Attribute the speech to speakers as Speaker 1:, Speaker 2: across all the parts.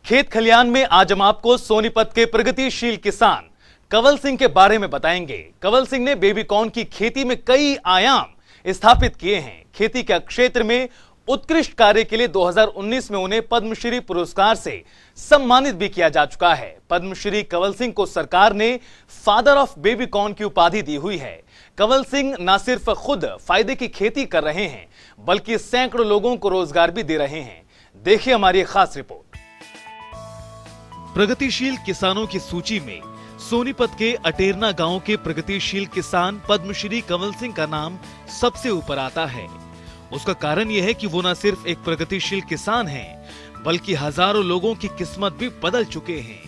Speaker 1: खेत खलियान में आज हम आपको सोनीपत के प्रगतिशील किसान कंवल सिंह के बारे में बताएंगे। कंवल सिंह ने बेबी कॉर्न की खेती में कई आयाम स्थापित किए हैं। खेती के क्षेत्र में उत्कृष्ट कार्य के लिए 2019 में उन्हें पद्मश्री पुरस्कार से सम्मानित भी किया जा चुका है। पद्मश्री कंवल सिंह को सरकार ने फादर ऑफ बेबी कॉर्न की उपाधि दी हुई है। कंवल सिंह न सिर्फ खुद फायदे की खेती कर रहे हैं, बल्कि सैकड़ों लोगों को रोजगार भी दे रहे हैं। देखिए हमारी खास रिपोर्ट। प्रगतिशील किसानों की सूची में सोनीपत के अटेरना गांव के प्रगतिशील किसान पद्मश्री कंवल सिंह का नाम सबसे ऊपर आता है। उसका कारण यह है कि वो न सिर्फ एक प्रगतिशील किसान हैं, बल्कि हजारों लोगों की किस्मत भी बदल चुके हैं।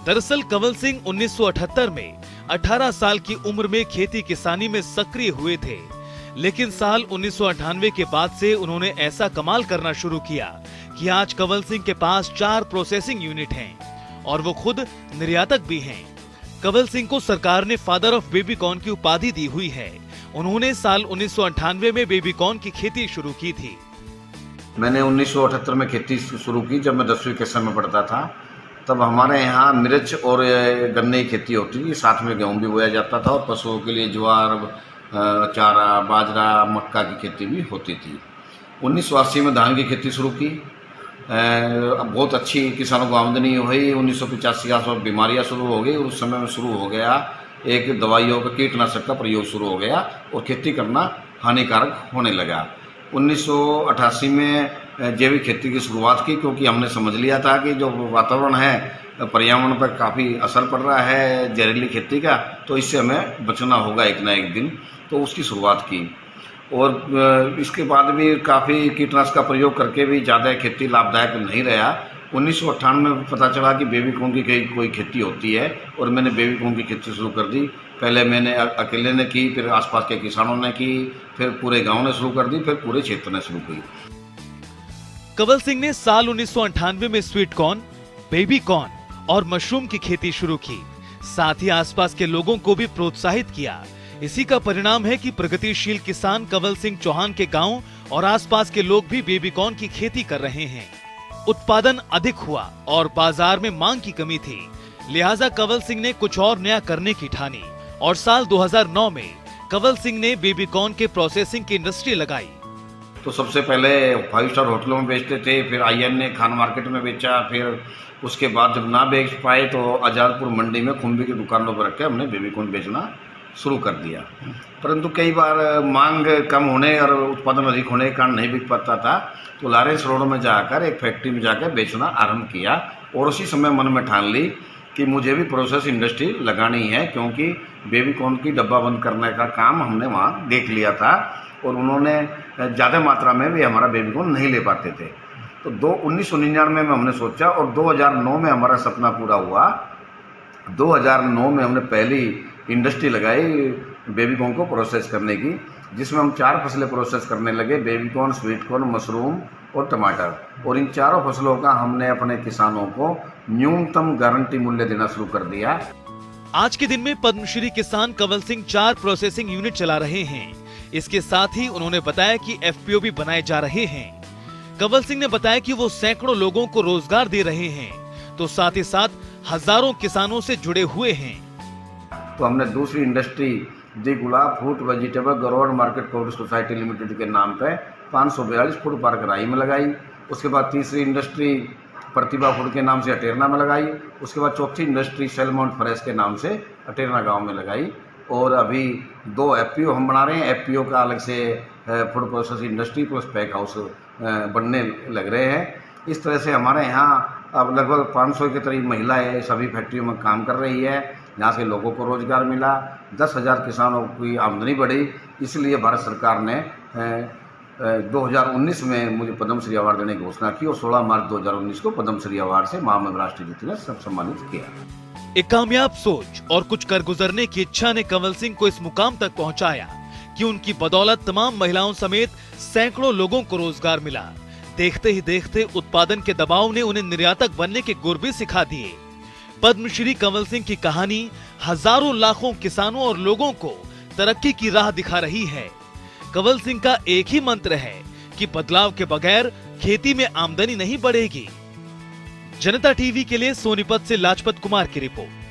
Speaker 1: दरअसल कंवल सिंह 1978 में 18 साल की उम्र में खेती किसानी में सक्रिय हुए थे, लेकिन साल 1998 के बाद से उन्होंने ऐसा कमाल करना शुरू किया कि आज कंवल सिंह के पास 4 प्रोसेसिंग यूनिट हैं और वो खुद निर्यातक भी हैं। कंवल सिंह को सरकार ने फादर ऑफ बेबी कॉर्न की उपाधि दी हुई है। उन्होंने साल 1998 में बेबी कॉर्न की खेती शुरू की थी।
Speaker 2: मैंने 1978 में खेती शुरू की। जब मैं 10वीं कक्षा में पढ़ता था, तब हमारे यहाँ मिर्च और गन्ने की खेती होती थी, साथ में गेहूँ भी बोया जाता था और पशुओं के लिए ज्वार, चारा, बाजरा, मक्का की खेती भी होती थी। 1980 में धान की खेती शुरू की। बहुत अच्छी किसानों को आमदनी हुई। 1985 के आसपास बीमारियाँ शुरू हो गई। उस समय में शुरू हो गया एक दवाइयों का, कीटनाशक का प्रयोग शुरू हो गया और खेती करना हानिकारक होने लगा। 1988 में जैविक खेती की शुरुआत की, क्योंकि हमने समझ लिया था कि जो वातावरण है, पर्यावरण पर काफ़ी असर पड़ रहा है जहरीली खेती का, तो इससे हमें बचना होगा एक ना एक दिन। तो उसकी शुरुआत की और इसके बाद भी काफ़ी कीटनाशक का प्रयोग करके भी ज़्यादा खेती लाभदायक नहीं रहा। 1998 में पता चला कि बेबी कॉर्न की कोई खेती होती है और मैंने बेबी कॉर्न की खेती शुरू कर दी। पहले मैंने अकेले ने की, फिर आसपास के किसानों ने की, फिर पूरे गांव ने शुरू कर दी, फिर पूरे क्षेत्र ने शुरू की।
Speaker 1: कंवल सिंह ने साल 1998 में स्वीट कॉर्न, बेबी कॉर्न और मशरूम की खेती शुरू की। साथ ही आसपास के लोगों को भी प्रोत्साहित किया। इसी का परिणाम है कि प्रगतिशील किसान कंवल सिंह चौहान के गांव और आसपास के लोग भी बेबी कॉर्न की खेती कर रहे हैं। उत्पादन अधिक हुआ और बाजार में मांग की कमी थी, लिहाजा कंवल सिंह ने कुछ और नया करने की ठानी और साल 2009 में कंवल सिंह ने बेबी कॉर्न के प्रोसेसिंग की इंडस्ट्री लगाई।
Speaker 2: तो सबसे पहले 5 स्टार होटलों में बेचते थे, फिर IN ने खान मार्केट में बेचा, फिर उसके बाद जब ना बेच पाए तो आजादपुर मंडी में खुम्बी की दुकानों पर रख के हमने बेबी कॉर्न बेचना शुरू कर दिया। परंतु कई बार मांग कम होने और उत्पादन अधिक होने के कारण नहीं बिक पाता था, तो लॉरेंस रोड में जाकर एक फैक्ट्री में जाकर बेचना आरंभ किया और उसी समय मन में ठान ली कि मुझे भी प्रोसेस इंडस्ट्री लगानी है, क्योंकि बेबी कॉर्न की डब्बा बंद करने का काम हमने वहाँ देख लिया था और उन्होंने ज़्यादा मात्रा में भी हमारा बेबी कॉर्न नहीं ले पाते थे। तो 1999 में हमने सोचा और 2009 में हमारा सपना पूरा हुआ। 2009 में हमने पहली इंडस्ट्री लगाई बेबी कॉर्न को प्रोसेस करने की, जिसमें हम 4 फसलें प्रोसेस करने लगे, baby corn, sweet corn, mushroom और टमाटर। और इन चारों फसलों का हमने अपने किसानों को न्यूनतम गारंटी मूल्य देना शुरू कर दिया।
Speaker 1: आज के दिन में पद्मश्री किसान कंवल सिंह 4 प्रोसेसिंग यूनिट चला रहे हैं। इसके साथ ही उन्होंने बताया कि FPO भी बनाए जा रहे हैं। कंवल सिंह ने बताया कि वो सैकड़ों लोगों को रोजगार दे रहे हैं, तो साथ ही साथ हजारों किसानों से जुड़े हुए हैं।
Speaker 2: तो हमने दूसरी industry the Gulab fruit vegetable government market cooperative society limited के नाम पे 542 फूड पार्क राई में लगाई। उसके बाद तीसरी इंडस्ट्री प्रतिभा फूड के नाम से अटेरना में लगाई। उसके बाद चौथी इंडस्ट्री सेलमाउंट फ्रेश के नाम से अटेरना गांव में लगाई। और अभी 2 FPO हम बना रहे हैं। FPO का अलग से food process industry plus pack house बनने लग रहे हैं। इस तरह से हमारे यहाँ अब लगभग 500 के करीब महिलाएं सभी फैक्ट्रियों में काम कर रही है। यहाँ से लोगों को रोजगार मिला, 10,000 किसानों की आमदनी बढ़ी। इसलिए भारत सरकार ने 2019 में मुझे पद्मश्री अवार्ड देने की घोषणा की और 16 मार्च 2019 को पद्मश्री अवार्ड से महामहिम राष्ट्रीय ज्योति ने सम्मानित किया।
Speaker 1: एक कामयाब सोच और कुछ कर गुजरने की इच्छा ने कंवल सिंह को इस मुकाम तक पहुंचाया कि उनकी बदौलत तमाम महिलाओं समेत सैकड़ों लोगों को रोजगार मिला। देखते ही देखते उत्पादन के दबाव ने उन्हें निर्यातक बनने के गुर भी सिखा दिए। पद्मश्री कंवल सिंह की कहानी हजारों लाखों किसानों और लोगों को तरक्की की राह दिखा रही है। कंवल सिंह का एक ही मंत्र है कि बदलाव के बगैर खेती में आमदनी नहीं बढ़ेगी। जनता टीवी के लिए सोनीपत से लाजपत कुमार की रिपोर्ट।